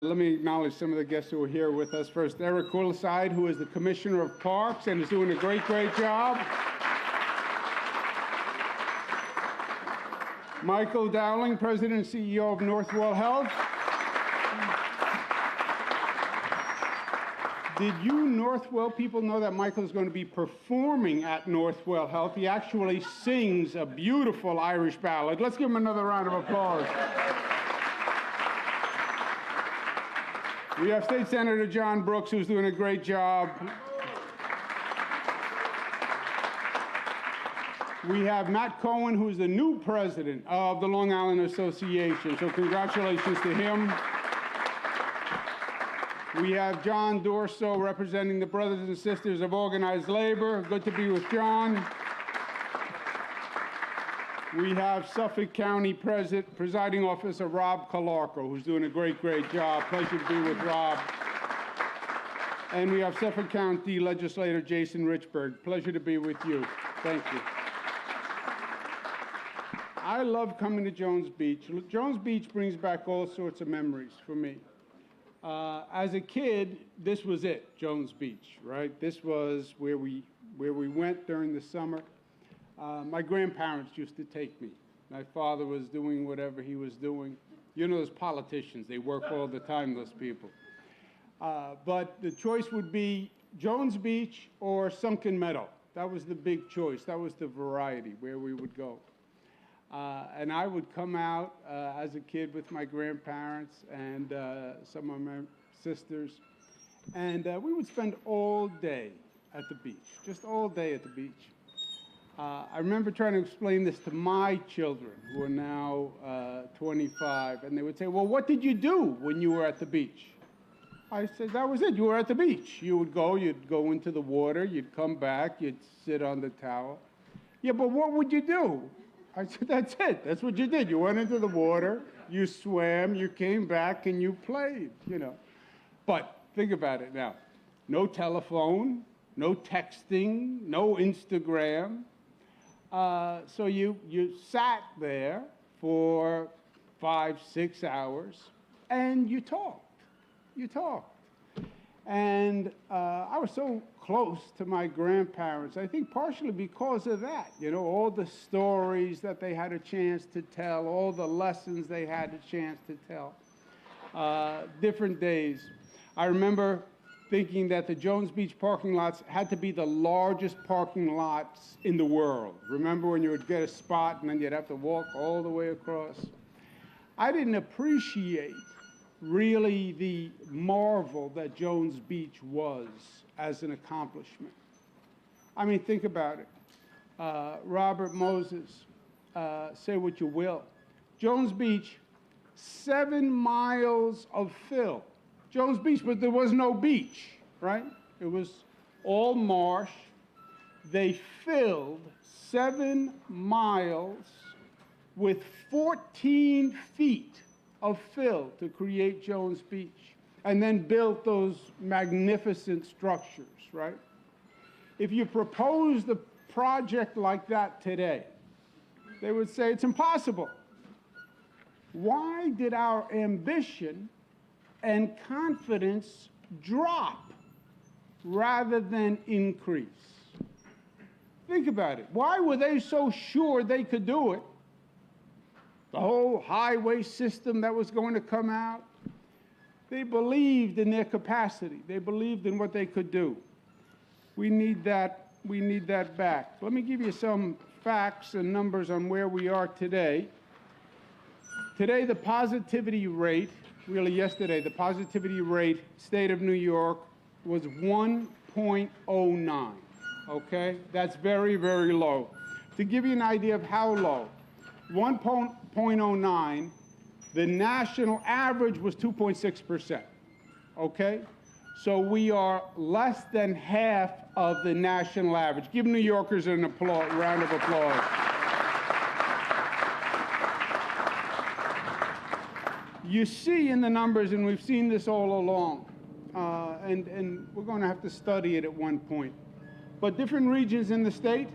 Let me acknowledge some of the guests who are here with us. First, Eric Quilliside, who is the Commissioner of Parks and is doing a great job. Michael Dowling, President and CEO of Northwell Health. Did you Northwell people know that Michael is going to be performing at Northwell Health? He actually sings a beautiful Irish ballad. Let's give him another round of applause. We have State Senator John Brooks, who's doing a great job. We have Matt Cohen, who's the new president of the Long Island Association, so congratulations to him. We have John Dorso representing the Brothers and Sisters of Organized Labor. Good to be with John. We have Suffolk County Presiding Officer Rob Calarco, who's doing a great job. Pleasure to be with Rob. And we have Suffolk County Legislator Jason Richburg. Pleasure to be with you. Thank you. I love coming to Jones Beach. Jones Beach brings back all sorts of memories for me. As a kid, this was it, Jones Beach, right? This was where we went during the summer. My grandparents used to take me. My father was doing whatever he was doing. You know those politicians, they work all the time, those people. But the choice would be Jones Beach or Sunken Meadow. That was the big choice. That was the variety where we would go. And I would come out as a kid with my grandparents and some of my sisters. And we would spend all day at the beach, just all day at the beach. I remember trying to explain this to my children, who are now 25, and they would say, well, what did you do when you were at the beach? I said, that was it. You were at the beach. You'd go into the water, you'd come back, you'd sit on the towel. Yeah, but what would you do? I said, that's it. That's what you did. You went into the water, you swam, you came back, and you played, you know. But think about it now. No telephone, no texting, no Instagram. So you sat there for 5-6 hours and you talked. And I was so close to my grandparents, I think partially because of that, you know, all the stories that they had a chance to tell, all the lessons they had a chance to tell, different days. I remember thinking that the Jones Beach parking lots had to be the largest parking lots in the world. Remember when you would get a spot and then you'd have to walk all the way across? I didn't appreciate really the marvel that Jones Beach was as an accomplishment. I mean, think about it. Robert Moses, say what you will. Jones Beach, 7 miles of fill. Jones Beach, but there was no beach, right? It was all marsh. They filled 7 miles with 14 feet of fill to create Jones Beach, and then built those magnificent structures, right? If you proposed a project like that today, they would say it's impossible. Why did our ambition and confidence drop rather than increase? Think about it. Why were they so sure they could do it? The whole highway system that was going to come out, they believed in their capacity. They believed in what they could do. We need that back. Let me give you some facts and numbers on where we are today. Today, the positivity rate, really yesterday, the positivity rate, state of New York, was 1.09, okay? That's very, very low. To give you an idea of how low, 1.09, the national average was 2.6%, okay? So we are less than half of the national average. Give New Yorkers a round of applause. You see in the numbers, and we've seen this all along, and we're going to have to study it at one point, but different regions in the state,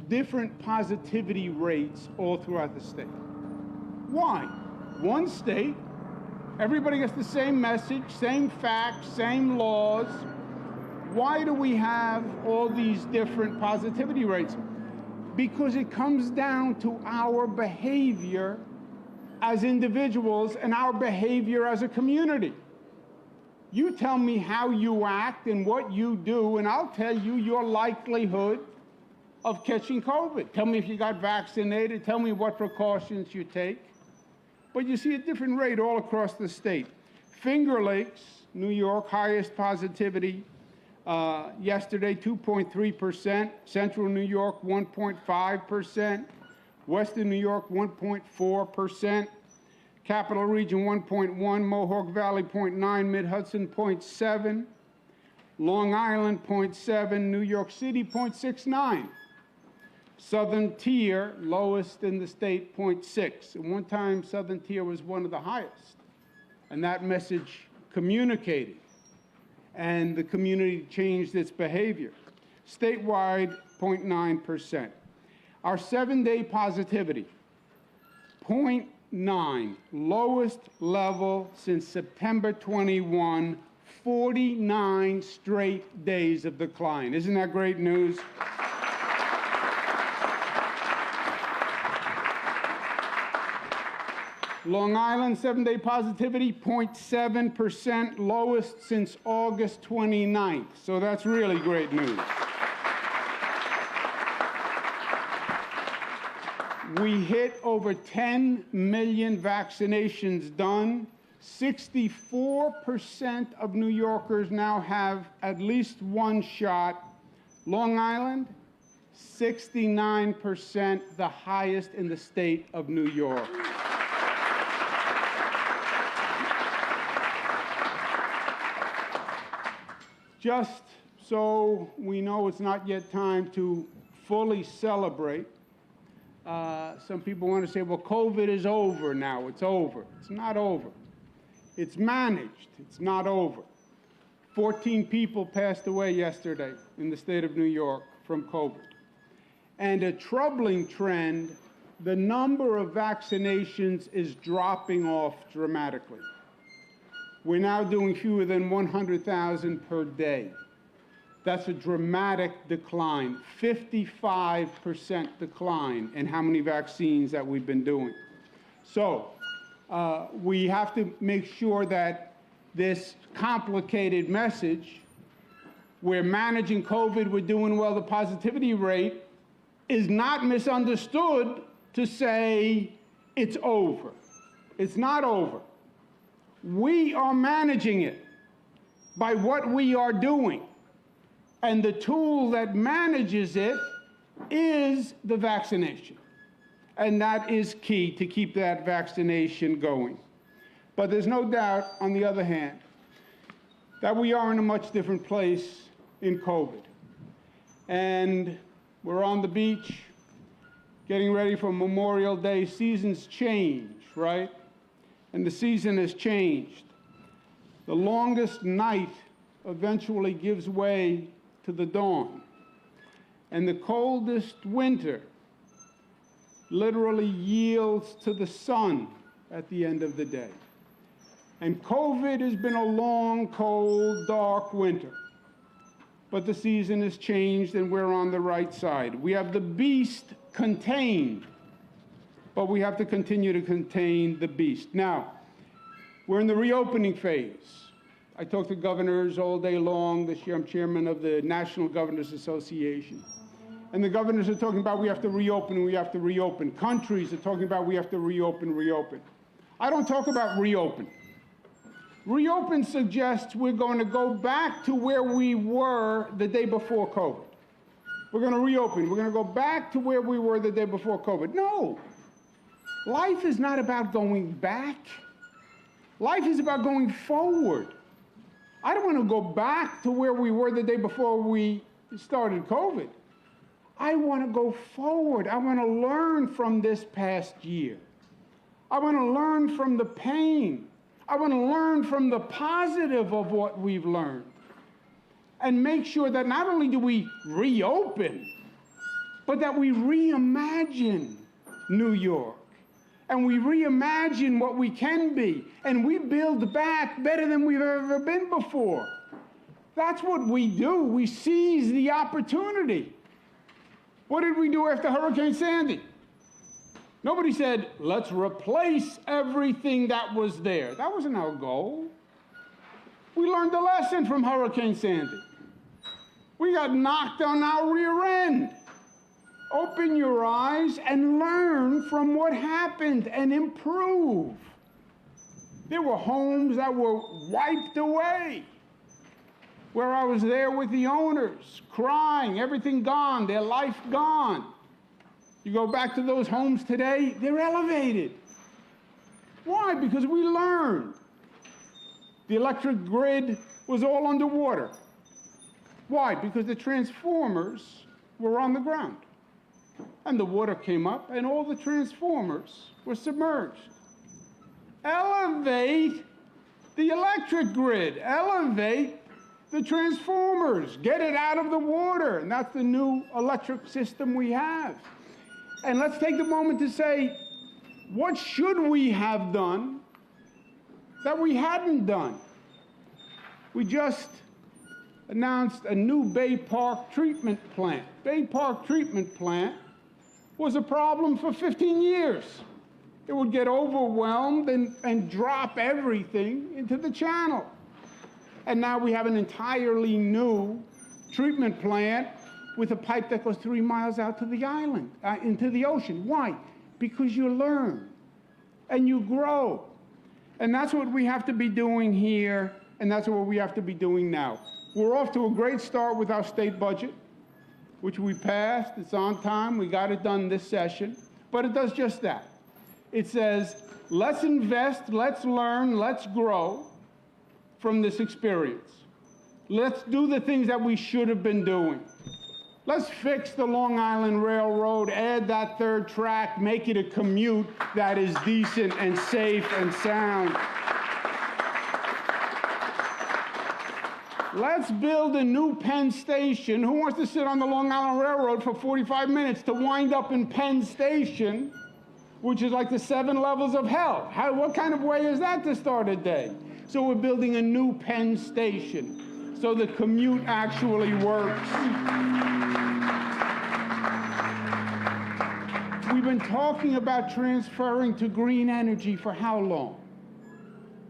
different positivity rates all throughout the state. Why? One state, Everybody gets the same message, same facts, same laws. Why do we have all these different positivity rates? Because it comes down to our behavior as individuals and our behavior as a community. You tell me how you act and what you do, and I'll tell you your likelihood of catching COVID. Tell me if you got vaccinated. Tell me what precautions you take. But you see a different rate all across the state. Finger Lakes, New York, highest positivity yesterday, 2.3%. Central New York, 1.5%. Western New York, 1.4%. Capital Region, 1.1. Mohawk Valley, 0.9. Mid-Hudson, 0.7. Long Island, 0.7. New York City, 0.69. Southern Tier, lowest in the state, 0.6. At one time, Southern Tier was one of the highest. And that message communicated. And the community changed its behavior. Statewide, 0.9%. Our 7-day positivity, 0.9, lowest level since September 21, 49 straight days of decline. Isn't that great news? Long Island, 7-day positivity, 0.7%, lowest since August 29th. So that's really great news. We hit over 10 million vaccinations done. 64% of New Yorkers now have at least one shot. Long Island, 69%, the highest in the state of New York. Just so we know it's not yet time to fully celebrate, some people want to say, well, COVID is over now. It's over. It's not over. It's managed. It's not over. 14 people passed away yesterday in the state of New York from COVID. And a troubling trend, the number of vaccinations is dropping off dramatically. We're now doing fewer than 100,000 per day. That's a dramatic decline, 55% decline in how many vaccines that we've been doing. So we have to make sure that this complicated message, we're managing COVID, we're doing well, the positivity rate, is not misunderstood to say it's over. It's not over. We are managing it by what we are doing. And the tool that manages it is the vaccination. And that is key to keep that vaccination going. But there's no doubt, on the other hand, that we are in a much different place in COVID. And we're on the beach, getting ready for Memorial Day. Seasons change, right? And the season has changed. The longest night eventually gives way to the dawn. And the coldest winter literally yields to the sun at the end of the day. And COVID has been a long, cold, dark winter. But the season has changed and we're on the right side. We have the beast contained, but we have to continue to contain the beast. Now, we're in the reopening phase. I talk to governors all day long. This year I'm chairman of the National Governors Association. And the governors are talking about we have to reopen, we have to reopen. Countries are talking about we have to reopen, reopen. I don't talk about reopen. Reopen suggests we're going to go back to where we were the day before COVID. We're going to reopen. We're going to go back to where we were the day before COVID. No. Life is not about going back. Life is about going forward. I don't want to go back to where we were the day before we started COVID. I want to go forward. I want to learn from this past year. I want to learn from the pain. I want to learn from the positive of what we've learned and make sure that not only do we reopen, but that we reimagine New York and we reimagine what we can be, and we build back better than we've ever been before. That's what we do. We seize the opportunity. What did we do after Hurricane Sandy? Nobody said, let's replace everything that was there. That wasn't our goal. We learned a lesson from Hurricane Sandy. We got knocked on our rear end. Open your eyes and learn from what happened and improve. There were homes that were wiped away, where I was there with the owners, crying, everything gone, their life gone. You go back to those homes today, they're elevated. Why? Because we learned. The electric grid was all underwater. Why? Because the transformers were on the ground. And the water came up, and all the transformers were submerged. Elevate the electric grid. Elevate the transformers. Get it out of the water. And that's the new electric system we have. And let's take a moment to say, what should we have done that we hadn't done? We just announced a new Bay Park treatment plant. Bay Park treatment plant was a problem for 15 years. It would get overwhelmed and drop everything into the channel. And now we have an entirely new treatment plant with a pipe that goes 3 miles out to the island, into the ocean. Why? Because you learn and you grow. And that's what we have to be doing here, and that's what we have to be doing now. We're off to a great start with our state budget, which we passed. It's on time. We got it done this session. But it does just that. It says, let's invest, let's learn, let's grow from this experience. Let's do the things that we should have been doing. Let's fix the Long Island Railroad, add that third track, make it a commute that is decent and safe and sound. Let's build a new Penn Station. Who wants to sit on the Long Island Railroad for 45 minutes to wind up in Penn Station, which is like the 7 levels of hell? What kind of way is that to start a day? So we're building a new Penn Station, so the commute actually works. We've been talking about transferring to green energy for how long?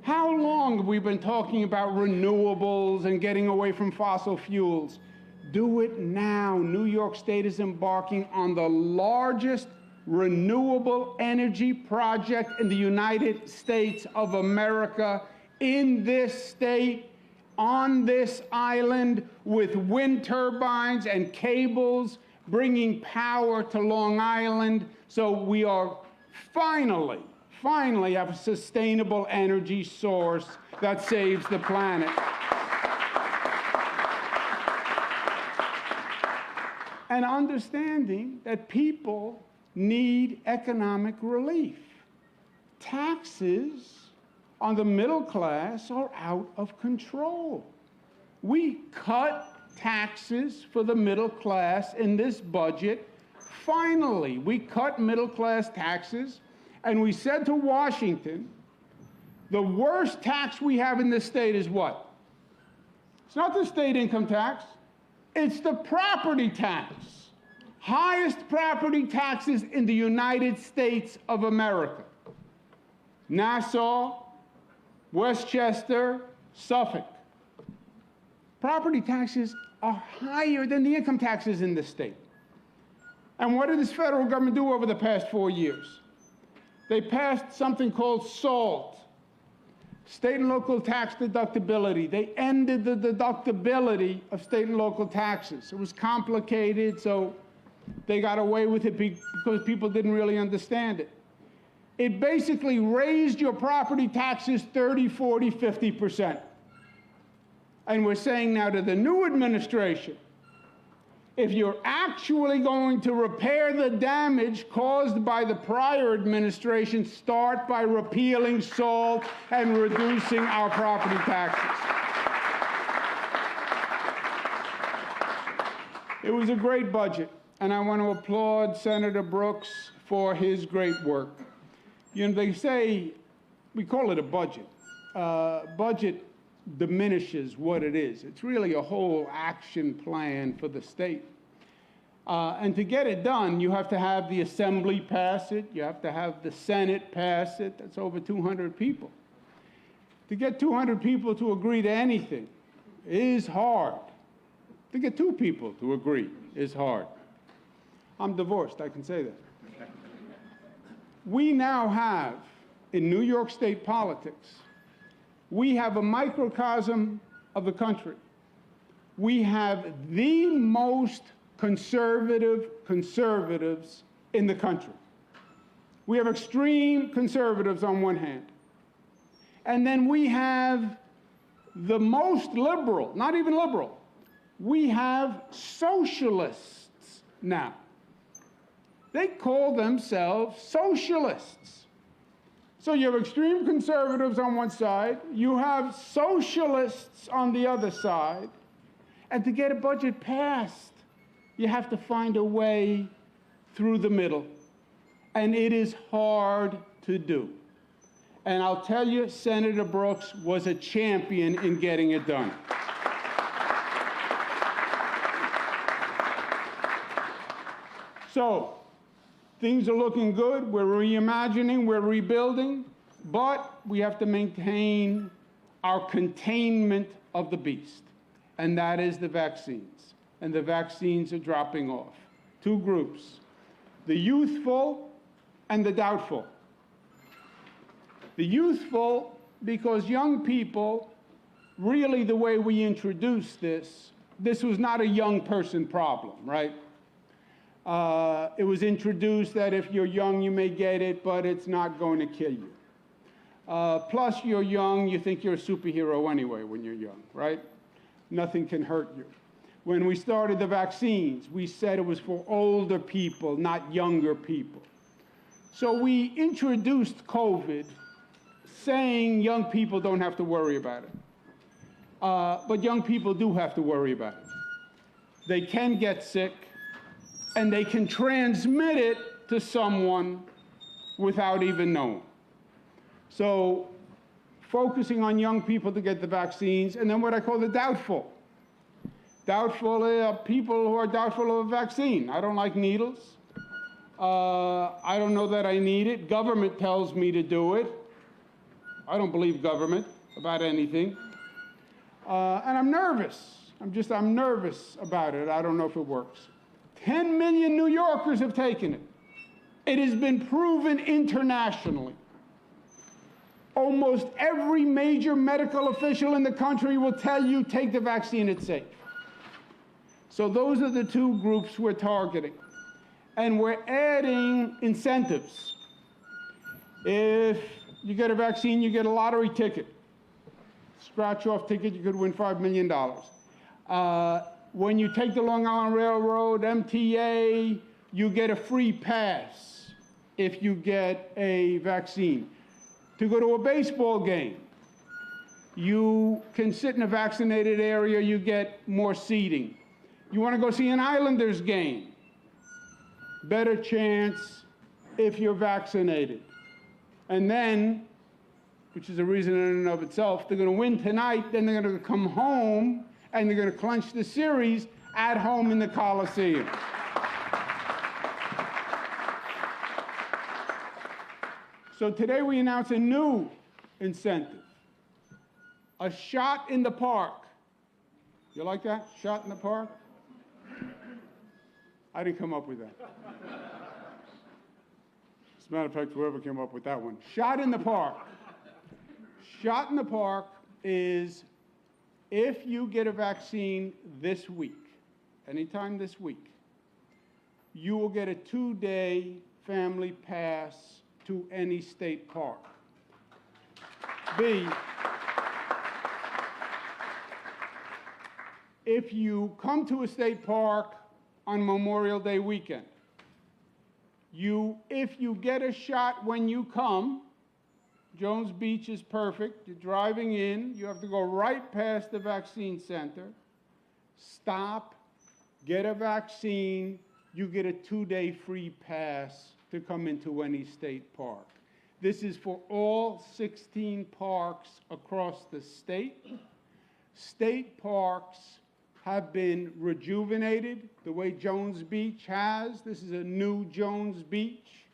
How long have we been talking about renewables and getting away from fossil fuels? Do it now. New York State is embarking on the largest renewable energy project in the United States of America, in this state, on this island, with wind turbines and cables, bringing power to Long Island. So we are finally have a sustainable energy source that saves the planet. And understanding that people need economic relief. Taxes on the middle class are out of control. We cut taxes for the middle class in this budget. Finally, we cut middle class taxes, and we said to Washington, the worst tax we have in this state is what? It's not the state income tax, it's the property tax. Highest property taxes in the United States of America. Nassau, Westchester, Suffolk. Property taxes are higher than the income taxes in this state. And what did this federal government do over the past 4 years? They passed something called SALT, state and local tax deductibility. They ended the deductibility of state and local taxes. It was complicated, so they got away with it because people didn't really understand it. It basically raised your property taxes 30, 40, 50%. And we're saying now to the new administration, if you're actually going to repair the damage caused by the prior administration, start by repealing SALT and reducing our property taxes. It was a great budget, and I want to applaud Senator Brooks for his great work. You know, they say, we call it a budget. Budget diminishes what it is. It's really a whole action plan for the state. And to get it done, you have to have the Assembly pass it. You have to have the Senate pass it. That's over 200 people. To get 200 people to agree to anything is hard. To get 2 people to agree is hard. I'm divorced, I can say that. We now have, in New York State politics, we have a microcosm of the country. We have the most conservative conservatives in the country. We have extreme conservatives on one hand. And then we have the most liberal, not even liberal, we have socialists now. They call themselves socialists. So you have extreme conservatives on one side, you have socialists on the other side, and to get a budget passed, you have to find a way through the middle. And it is hard to do. And I'll tell you, Senator Brooks was a champion in getting it done. So, things are looking good. We're reimagining, we're rebuilding, but we have to maintain our containment of the beast, and that is the vaccines. And the vaccines are dropping off. 2 groups, the youthful and the doubtful. The youthful, because young people, really the way we introduced this was not a young person problem, right? It was introduced that if you're young, you may get it, but it's not going to kill you. Plus, you're young, you think you're a superhero anyway when you're young, right? Nothing can hurt you. When we started the vaccines, we said it was for older people, not younger people. So we introduced COVID saying young people don't have to worry about it. But young people do have to worry about it. They can get sick, and they can transmit it to someone without even knowing. So focusing on young people to get the vaccines, and then what I call the doubtful. Doubtful people who are doubtful of a vaccine. I don't like needles. I don't know that I need it. Government tells me to do it. I don't believe government about anything. And I'm nervous. I'm nervous about it. I don't know if it works. 10 million New Yorkers have taken it. It has been proven internationally. Almost every major medical official in the country will tell you, take the vaccine, it's safe. So those are the 2 groups we're targeting. And we're adding incentives. If you get a vaccine, you get a lottery ticket. Scratch-off ticket, you could win $5 million. When you take the Long Island Railroad, MTA, you get a free pass if you get a vaccine. To go to a baseball game, you can sit in a vaccinated area, you get more seating. You want to go see an Islanders game, better chance if you're vaccinated. And then, which is a reason in and of itself, they're going to win tonight, then they're going to come home and they're going to clinch the series at home in the Coliseum. So today we announce a new incentive, a shot in the park. You like that? Shot in the park? I didn't come up with that. As a matter of fact, whoever came up with that one. Shot in the park. Shot in the park is if you get a vaccine this week, anytime this week, you will get a 2-day family pass to any state park. B, if you come to a state park on Memorial Day weekend, if you get a shot when you come, Jones Beach is perfect. You're driving in, you have to go right past the vaccine center, stop, get a vaccine, you get a 2-day free pass to come into any state park. This is for all 16 parks across the state. State parks have been rejuvenated the way Jones Beach has. This is a new Jones Beach,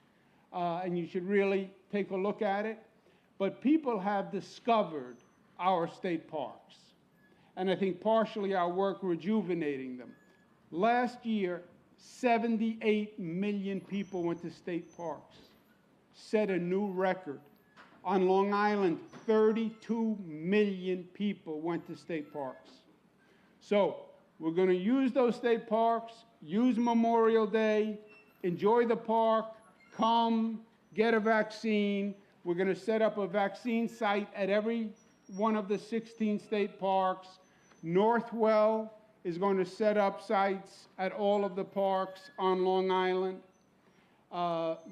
and you should really take a look at it. But people have discovered our state parks, and I think partially our work rejuvenating them. Last year, 78 million people went to state parks, set a new record. On Long Island, 32 million people went to state parks. So we're going to use those state parks, use Memorial Day, enjoy the park, come, get a vaccine. We're going to set up a vaccine site at every one of the 16 state parks. Northwell is going to set up sites at all of the parks on Long Island.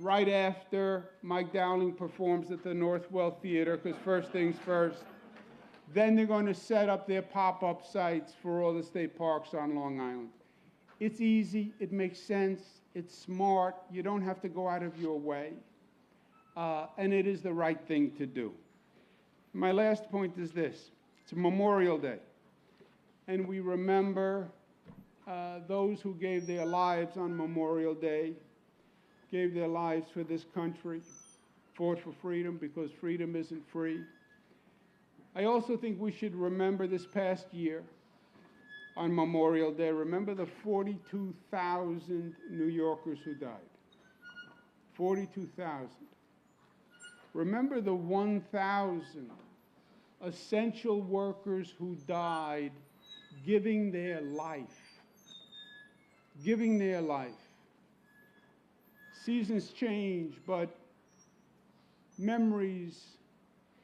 Right after Mike Dowling performs at the Northwell Theater, because first things first. Then they're going to set up their pop-up sites for all the state parks on Long Island. It's easy, it makes sense, it's smart, you don't have to go out of your way, and it is the right thing to do. My last point is this: it's Memorial Day, and we remember those who gave their lives on Memorial Day, gave their lives for this country, fought for freedom because freedom isn't free. I also think we should remember this past year on Memorial Day, remember the 42,000 New Yorkers who died. 42,000. Remember the 1,000 essential workers who died giving their life. Giving their life. Seasons change, but memories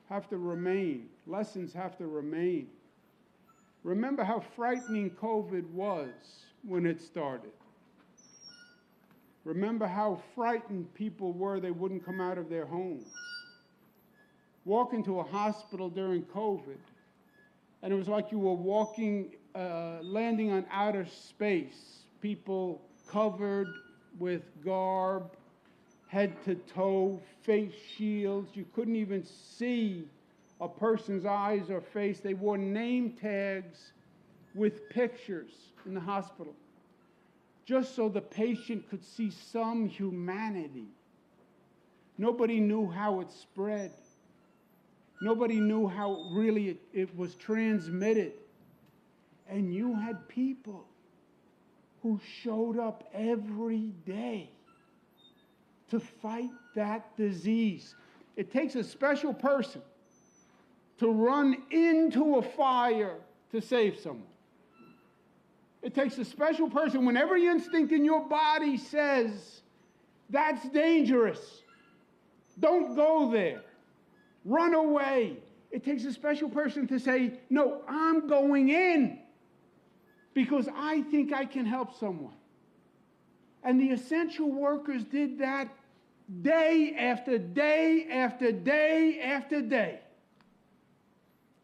have to remain. Lessons have to remain. Remember how frightening COVID was when it started. Remember how frightened people were they wouldn't come out of their homes. Walk into a hospital during COVID, and it was like you were landing on outer space. People covered with garb, head to toe, face shields. You couldn't even see a person's eyes or face. They wore name tags with pictures in the hospital, just so the patient could see some humanity. Nobody knew how it spread. Nobody knew how really it was transmitted. And you had people who showed up every day to fight that disease. It takes a special person to run into a fire to save someone. It takes a special person when every instinct in your body says, that's dangerous. Don't go there. Run away. It takes a special person to say, no, I'm going in because I think I can help someone. And the essential workers did that day after day after day after day.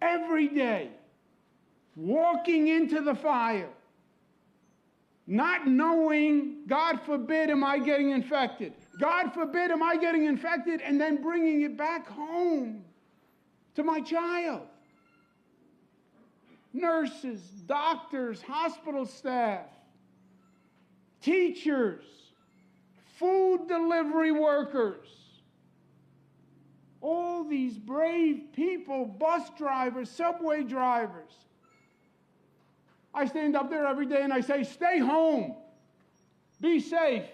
Every day, walking into the fire, not knowing, God forbid, am I getting infected? God forbid, am I getting infected? And then bringing it back home to my child. Nurses, doctors, hospital staff, teachers, food delivery workers, all these brave people, bus drivers, subway drivers. I stand up there every day and I say, stay home, be safe,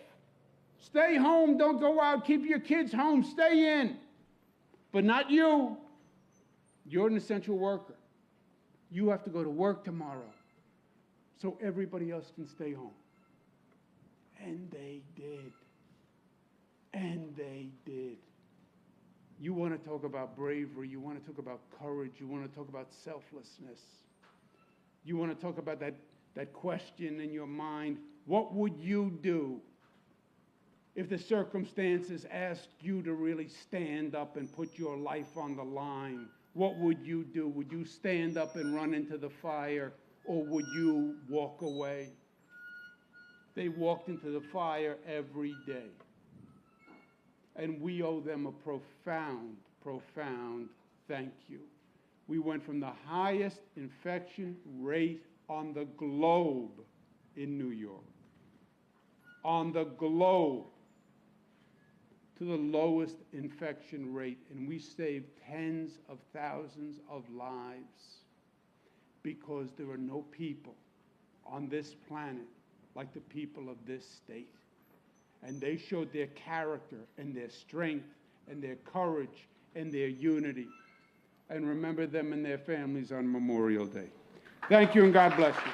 stay home, don't go out, keep your kids home, stay in. But not you. You're an essential worker. You have to go to work tomorrow so everybody else can stay home. And they did. And they did. You want to talk about bravery, you want to talk about courage, you want to talk about selflessness. You want to talk about that question in your mind, what would you do if the circumstances asked you to really stand up and put your life on the line? What would you do? Would you stand up and run into the fire, or would you walk away? They walked into the fire every day. and we owe them a profound, profound thank you. We went from the highest infection rate on the globe in New York, on the globe, to the lowest infection rate, and we saved tens of thousands of lives because there are no people on this planet like the people of this state. And they showed their character and their strength and their courage and their unity. And remember them and their families on Memorial Day. Thank you, and God bless you.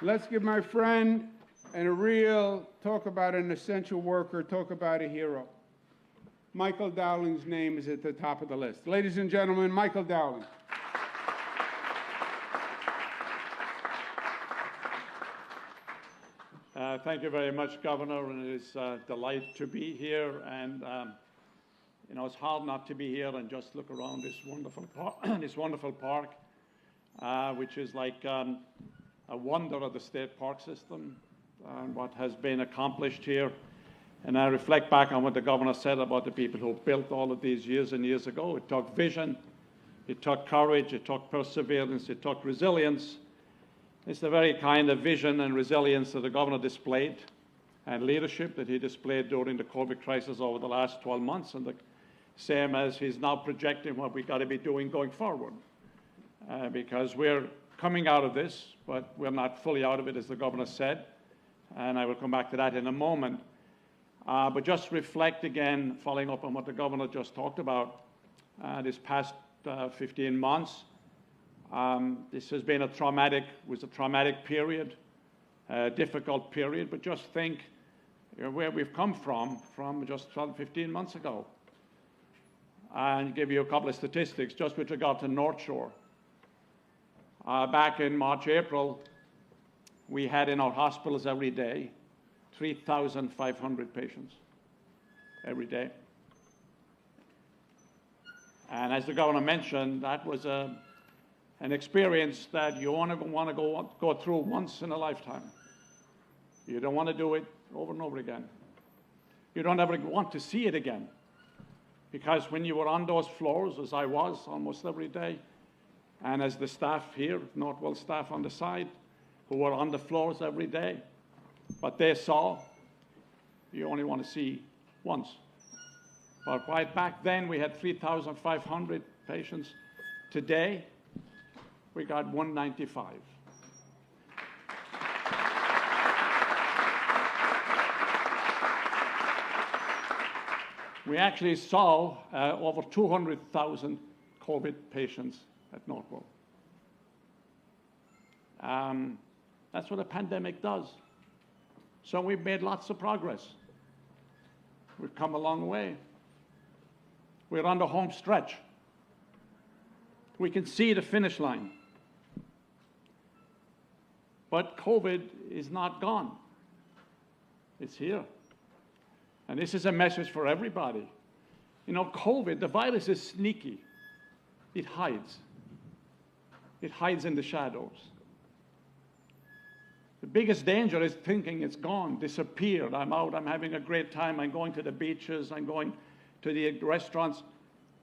Let's give my friend and a real, talk about an essential worker, talk about a hero. Michael Dowling's name is at the top of the list. Ladies and gentlemen, Michael Dowling. Thank you very much, Governor, and it is a delight to be here. And it's hard not to be here and just look around this wonderful park, which is like a wonder of the state park system and what has been accomplished here. And I reflect back on what the governor said about the people who built all of these years and years ago. It took vision, it took courage, it took perseverance, it took resilience. It's the very kind of vision and resilience that the governor displayed and leadership that he displayed during the COVID crisis over the last 12 months, and the same as he's now projecting what we've got to be doing going forward. Because we're coming out of this, but we're not fully out of it, as the governor said, and I will come back to that in a moment. But just reflect again, following up on what the governor just talked about, this past 15 months. This has been a traumatic period, a difficult period, but just think where we've come from just 12, 15 months ago. And give you a couple of statistics just with regard to North Shore. Back in March, April, we had in our hospitals every day 3,500 patients every day. And as the governor mentioned, that was an experience that you want to go through once in a lifetime. You don't want to do it over and over again. You don't ever want to see it again. Because when you were on those floors, as I was almost every day, and as the staff here, Northwell staff on the side, who were on the floors every day, what they saw, you only want to see once. But right back then, we had 3,500 patients. Today, we got 195. We actually saw over 200,000 COVID patients at Northwell. That's what a pandemic does. So we've made lots of progress. We've come a long way. We're on the home stretch. We can see the finish line. But COVID is not gone. It's here. And this is a message for everybody. You know, COVID, the virus is sneaky. It hides. It hides in the shadows. The biggest danger is thinking it's gone, disappeared. I'm out, I'm having a great time, I'm going to the beaches, I'm going to the restaurants,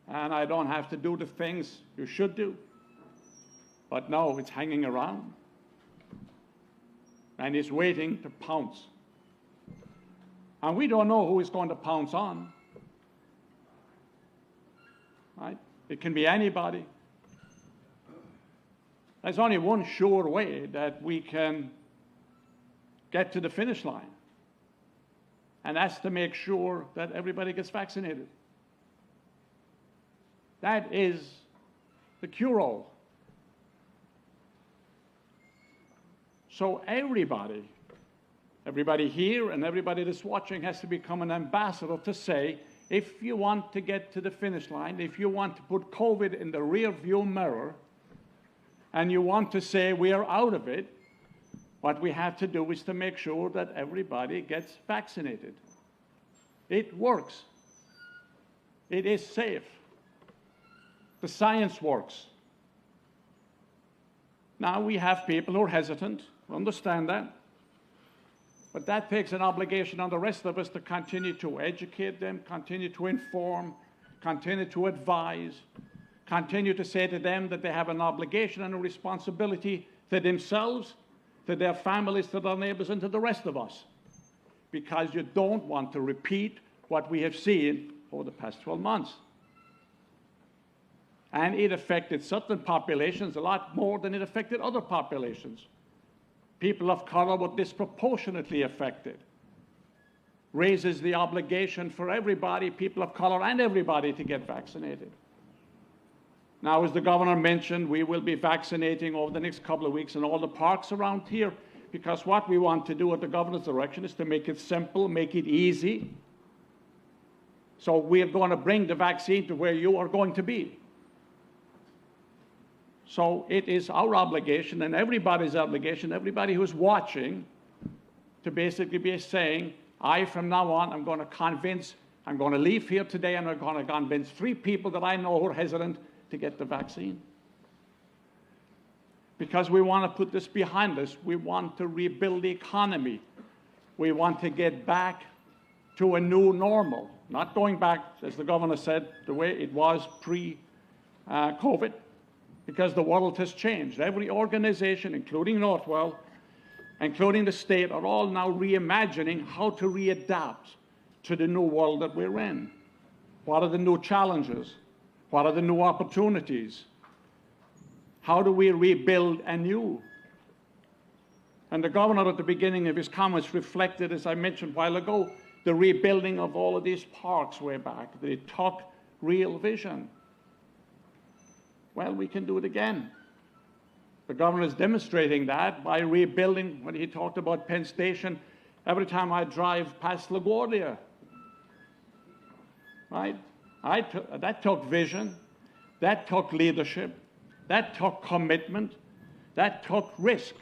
and I don't have to do the things you should do. But no, it's hanging around. And it's waiting to pounce. And we don't know who it's going to pounce on. Right? It can be anybody. There's only one sure way that we can get to the finish line, and that's to make sure that everybody gets vaccinated. That is the cure-all. So everybody here and everybody that's watching has to become an ambassador to say, if you want to get to the finish line, if you want to put COVID in the rear view mirror, and you want to say we are out of it, what we have to do is to make sure that everybody gets vaccinated. It works. It is safe. The science works. Now we have people who are hesitant, understand that. But that takes an obligation on the rest of us to continue to educate them, continue to inform, continue to advise, continue to say to them that they have an obligation and a responsibility to themselves, to their families, to their neighbors, and to the rest of us. Because you don't want to repeat what we have seen over the past 12 months. And it affected certain populations a lot more than it affected other populations. People of color were disproportionately affected. Raises the obligation for everybody, people of color and everybody, to get vaccinated. Now, as the governor mentioned, we will be vaccinating over the next couple of weeks in all the parks around here, because what we want to do at the governor's direction is to make it simple, make it easy. So we are going to bring the vaccine to where you are going to be. So it is our obligation and everybody's obligation, everybody who's watching, to basically be saying, from now on, I'm going to leave here today and I'm going to convince 3 people that I know who are hesitant to get the vaccine. Because we want to put this behind us. We want to rebuild the economy. We want to get back to a new normal, not going back, as the governor said, the way it was pre-COVID. Because the world has changed. Every organization, including Northwell, including the state, are all now reimagining how to readapt to the new world that we're in. What are the new challenges? What are the new opportunities? How do we rebuild anew? And the governor at the beginning of his comments reflected, as I mentioned a while ago, the rebuilding of all of these parks way back. They took real vision. Well, we can do it again. The governor is demonstrating that by rebuilding. When he talked about Penn Station, every time I drive past LaGuardia, right? That took vision, that took leadership, that took commitment, that took risk.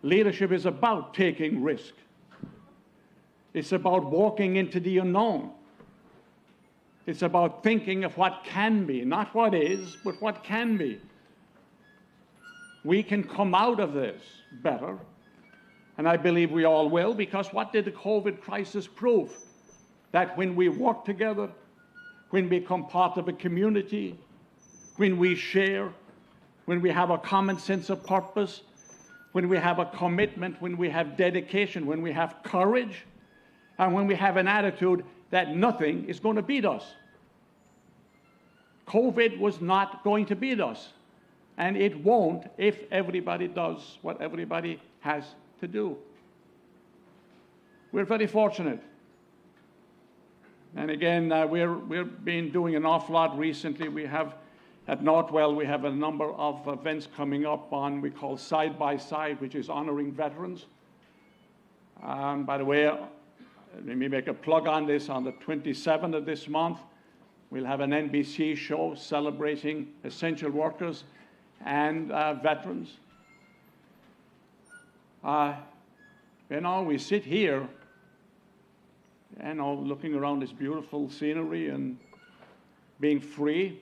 Leadership is about taking risk. It's about walking into the unknown. It's about thinking of what can be, not what is, but what can be. We can come out of this better, and I believe we all will, because what did the COVID crisis prove? That when we work together, when we become part of a community, when we share, when we have a common sense of purpose, when we have a commitment, when we have dedication, when we have courage, and when we have an attitude that nothing is going to beat us. COVID was not going to beat us, and it won't if everybody does what everybody has to do. We're very fortunate. And again, we've been doing an awful lot recently. We have, at Northwell, we have a number of events coming up on, we call Side by Side, which is honoring veterans. By the way, let me make a plug on this. On the 27th of this month, we'll have an NBC show celebrating essential workers and veterans. We sit here, looking around this beautiful scenery and being free,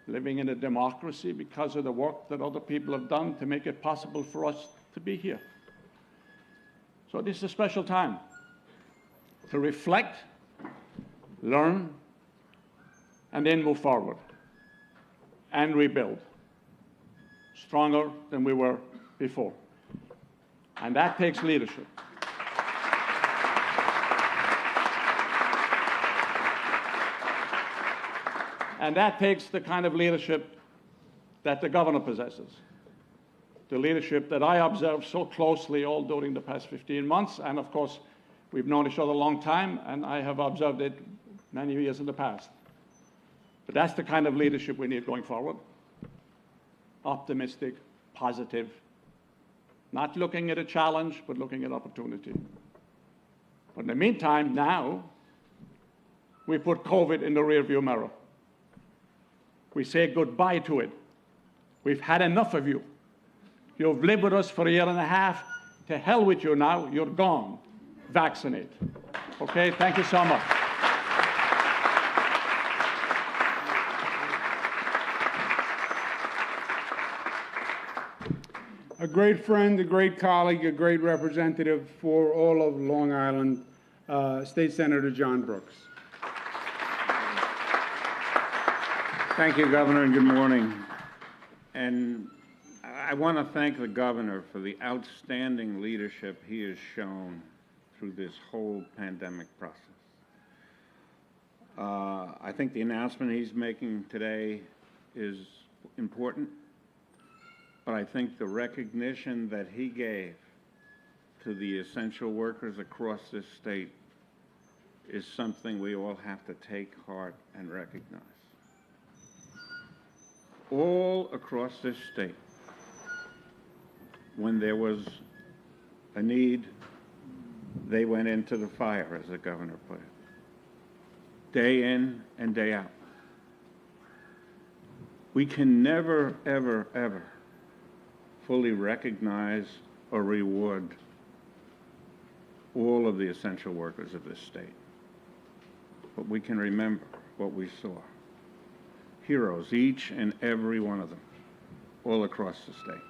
living in a democracy because of the work that other people have done to make it possible for us to be here. So this is a special time to reflect, learn, and then move forward and rebuild stronger than we were before. And that takes leadership. And that takes the kind of leadership that the governor possesses, the leadership that I observed so closely all during the past 15 months. And of course, we've known each other a long time, and I have observed it many years in the past. But that's the kind of leadership we need going forward. Optimistic, positive, not looking at a challenge, but looking at opportunity. But in the meantime, now, we put COVID in the rearview mirror. We say goodbye to it. We've had enough of you. You've lived with us for a year and a half. To hell with you now. You're gone. Vaccinate. Okay? Thank you so much. great friend, a great colleague, a great representative for all of Long Island, State Senator John Brooks. Thank you, Governor, and good morning. And I want to thank the Governor for the outstanding leadership he has shown through this whole pandemic process. I think the announcement he's making today is important, but I think the recognition that he gave to the essential workers across this state is something we all have to take heart and recognize. All across this state, when there was a need, they went into the fire, as the governor put it, day in and day out. We can never, ever, ever fully recognize or reward all of the essential workers of this state. But we can remember what we saw. Heroes, each and every one of them, all across the state.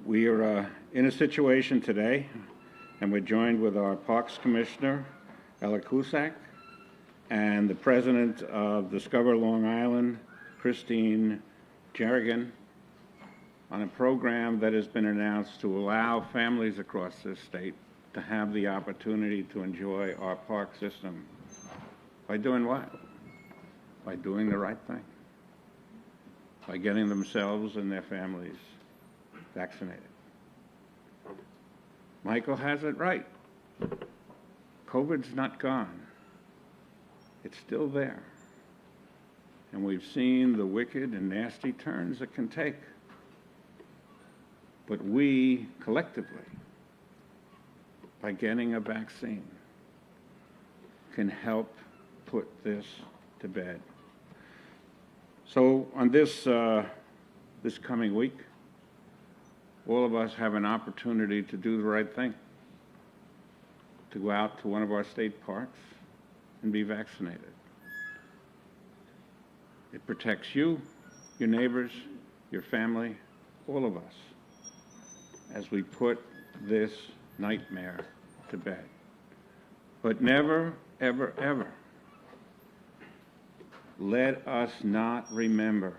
We are in a situation today, and we're joined with our Parks Commissioner, Ella Cusack, and the President of Discover Long Island, Christine Jerrigan, on a program that has been announced to allow families across this state to have the opportunity to enjoy our park system. By doing what? By doing the right thing. By getting themselves and their families vaccinated. Michael has it right. COVID's not gone. It's still there. And we've seen the wicked and nasty turns it can take. But we, collectively, by getting a vaccine, can help put this to bed. So on this coming week, all of us have an opportunity to do the right thing, to go out to one of our state parks and be vaccinated. It protects you, your neighbors, your family, all of us, as we put this nightmare to bed. But never, ever, ever let us not remember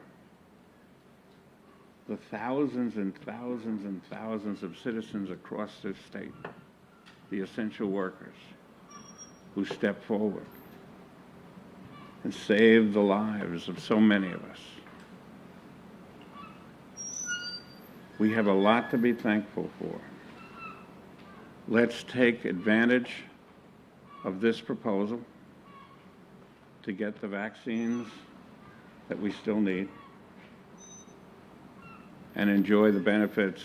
the thousands and thousands and thousands of citizens across this state, the essential workers, who stepped forward and saved the lives of so many of us. We have a lot to be thankful for. Let's take advantage of this proposal to get the vaccines that we still need and enjoy the benefits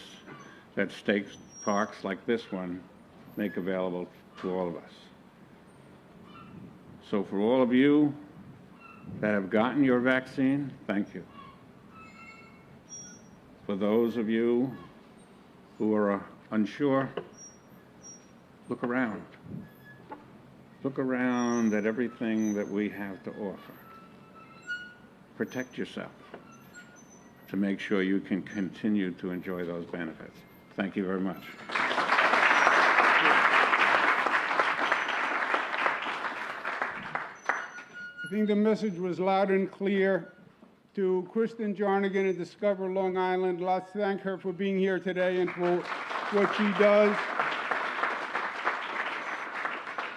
that state parks like this one make available to all of us. So for all of you that have gotten your vaccine, thank you. For those of you who are unsure, look around. Look around at everything that we have to offer. Protect yourself to make sure you can continue to enjoy those benefits. Thank you very much. I think the message was loud and clear. To Kristen Jarnigan at Discover Long Island, let's thank her for being here today and for what she does.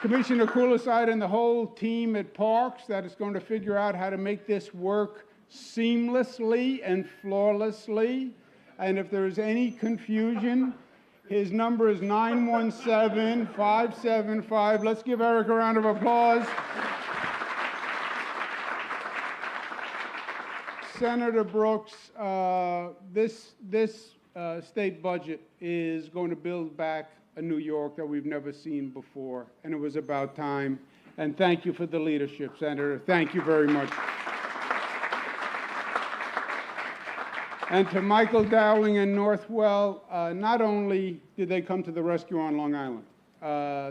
Commissioner Kuliside and the whole team at Parks that is going to figure out how to make this work seamlessly and flawlessly. And if there is any confusion, his number is 917-575. Let's give Eric a round of applause. Senator Brooks, this state budget is going to build back a New York that we've never seen before, and it was about time. And thank you for the leadership, Senator. Thank you very much. And to Michael Dowling and Northwell, not only did they come to the rescue on Long Island,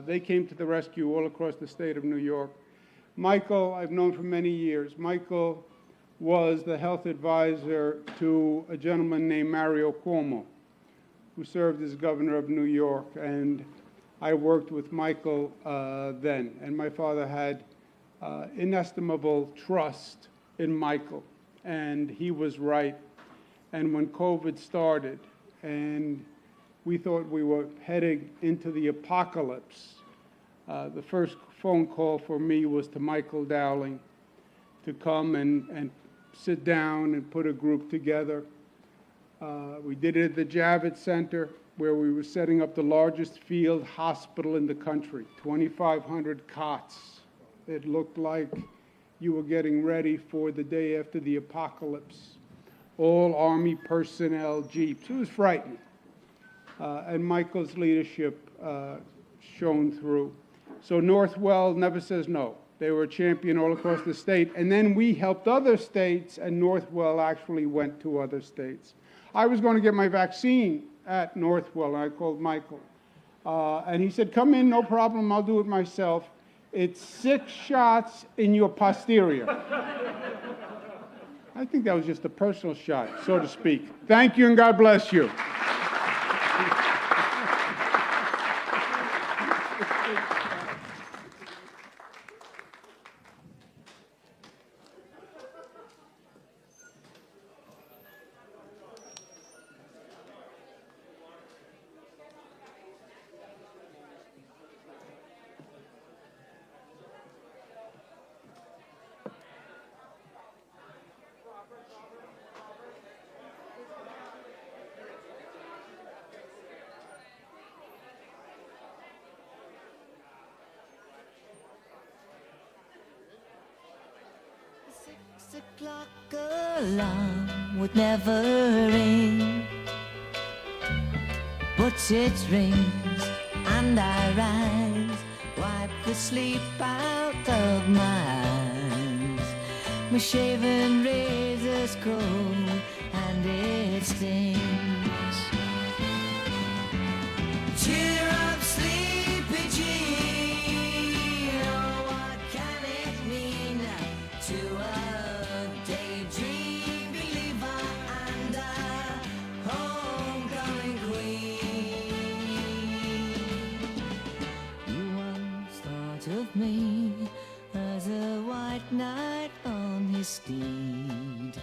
they came to the rescue all across the state of New York. Michael, I've known for many years. Michael was the health advisor to a gentleman named Mario Cuomo, who served as governor of New York. And I worked with Michael then. And my father had inestimable trust in Michael. And he was right. And when COVID started, and we thought we were heading into the apocalypse, the first phone call for me was to Michael Dowling to come and sit down and put a group together. We did it at the Javits Center, where we were setting up the largest field hospital in the country, 2,500 cots. It looked like you were getting ready for the day after the apocalypse. All Army personnel, jeeps. It was frightening. And Michael's leadership shone through. So Northwell never says no. They were a champion all across the state. And then we helped other states, and Northwell actually went to other states. I was going to get my vaccine at Northwell, and I called Michael. And he said, come in, no problem, I'll do it myself. It's 6 shots in your posterior. I think that was just a personal shot, so to speak. Thank you, and God bless you. O'clock alarm would never ring, but it rings and I rise, wipe the sleep out of my eyes. My shaven razor's cold and it stings. Cheer up, sleepy Jean, oh, what can it mean to a daydream believer and a homecoming queen? You once thought of me as a white knight on his steed.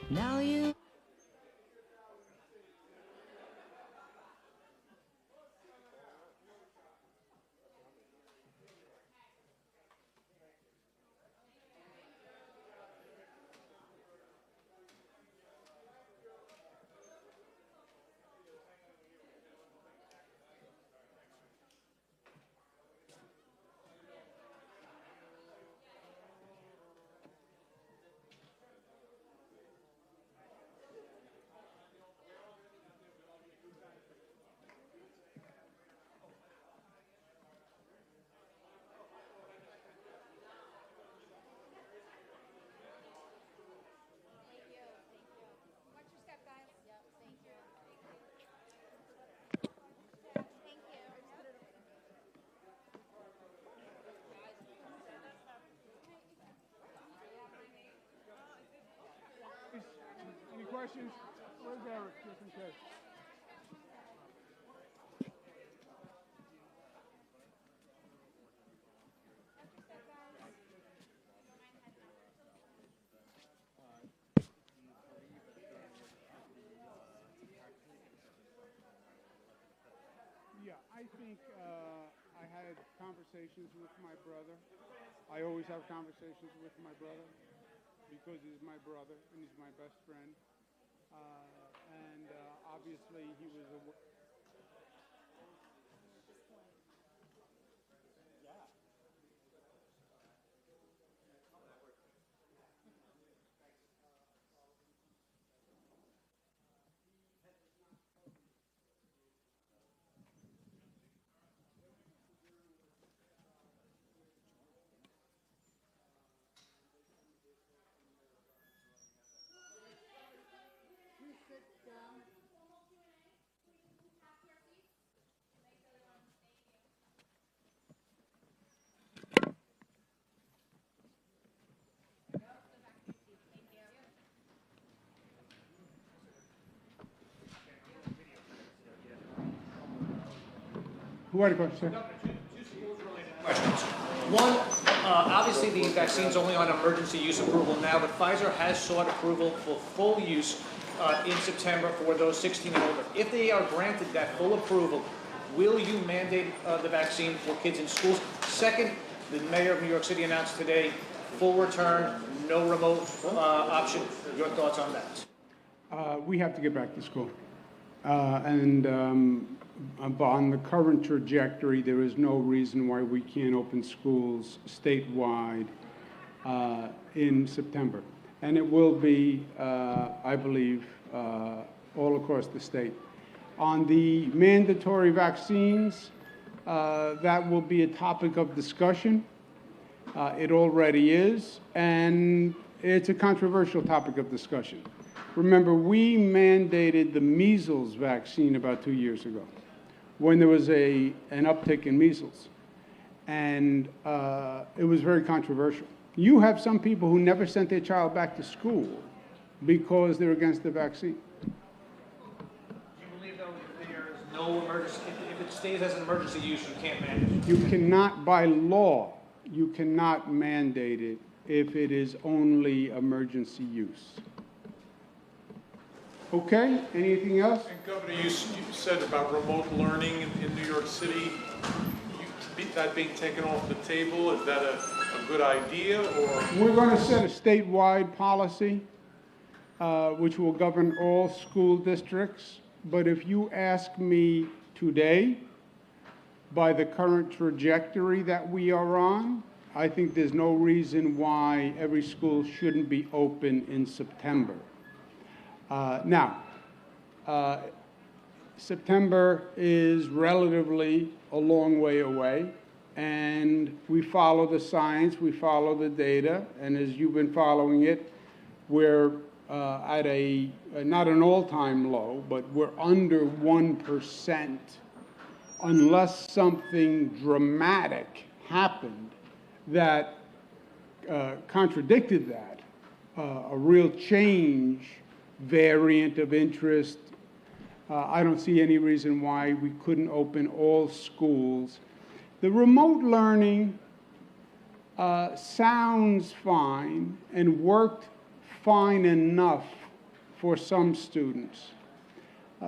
Now you Any questions? Where's Eric, just in case? Yeah, I think I had conversations with my brother. I always have conversations with my brother because he's my brother and he's my best friend. And obviously he was a... Who had a question, sir? Questions. One, obviously the vaccine's only on emergency use approval now, but Pfizer has sought approval for full use in September for those 16 and older. If they are granted that full approval, will you mandate the vaccine for kids in schools? Second, the mayor of New York City announced today full return, no remote option. Your thoughts on that? We have to get back to school. On the current trajectory, there is no reason why we can't open schools statewide in September. And it will be, I believe, all across the state. On the mandatory vaccines, that will be a topic of discussion. It already is, and it's a controversial topic of discussion. Remember, we mandated the measles vaccine about 2 years ago when there was an uptick in measles, and it was very controversial. You have some people who never sent their child back to school because they're against the vaccine. Do you believe, though, if there is no emergency, if it stays as an emergency use, you can't mandate it? You cannot, by law, you cannot mandate it if it is only emergency use. Okay, anything else? And Governor, you said about remote learning in New York City, that being taken off the table, is that a good idea, or? We're going to set a statewide policy which will govern all school districts. But if you ask me today, by the current trajectory that we are on, I think there's no reason why every school shouldn't be open in September. September is relatively a long way away, and we follow the science, we follow the data, and as you've been following it, we're at a, not an all-time low, but we're under 1%, unless something dramatic happened that contradicted that, a real change, variant of interest. I don't see any reason why we couldn't open all schools. The remote learning sounds fine and worked fine enough for some students.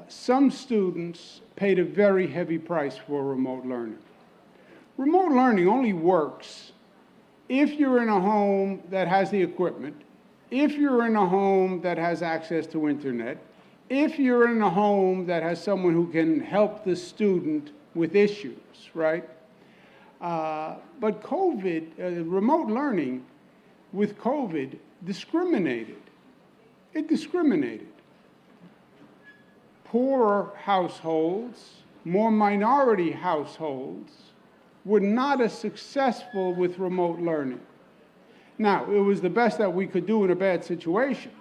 Some students paid a very heavy price for remote learning. Remote learning only works if you're in a home that has the equipment, if you're in a home that has access to internet, if you're in a home that has someone who can help the student with issues, right? But COVID, remote learning with COVID discriminated. It discriminated. Poorer households, more minority households were not as successful with remote learning. Now, it was the best that we could do in a bad situation,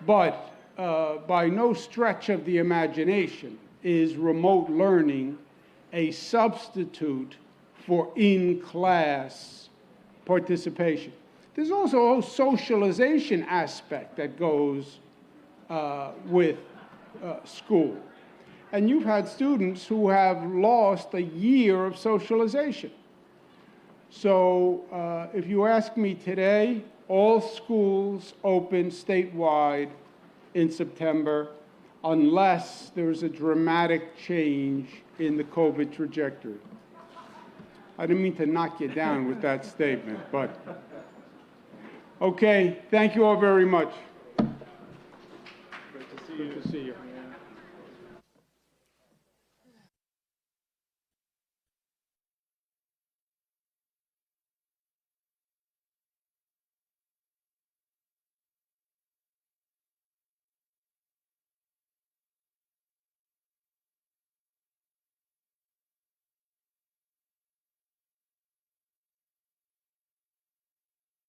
but by no stretch of the imagination is remote learning a substitute for in-class participation. There's also a socialization aspect that goes with school. And you've had students who have lost a year of socialization. So if you ask me today, all schools open statewide in September unless there's a dramatic change in the COVID trajectory. I didn't mean to knock you down with that statement, but okay, thank you all very much. Good to see you.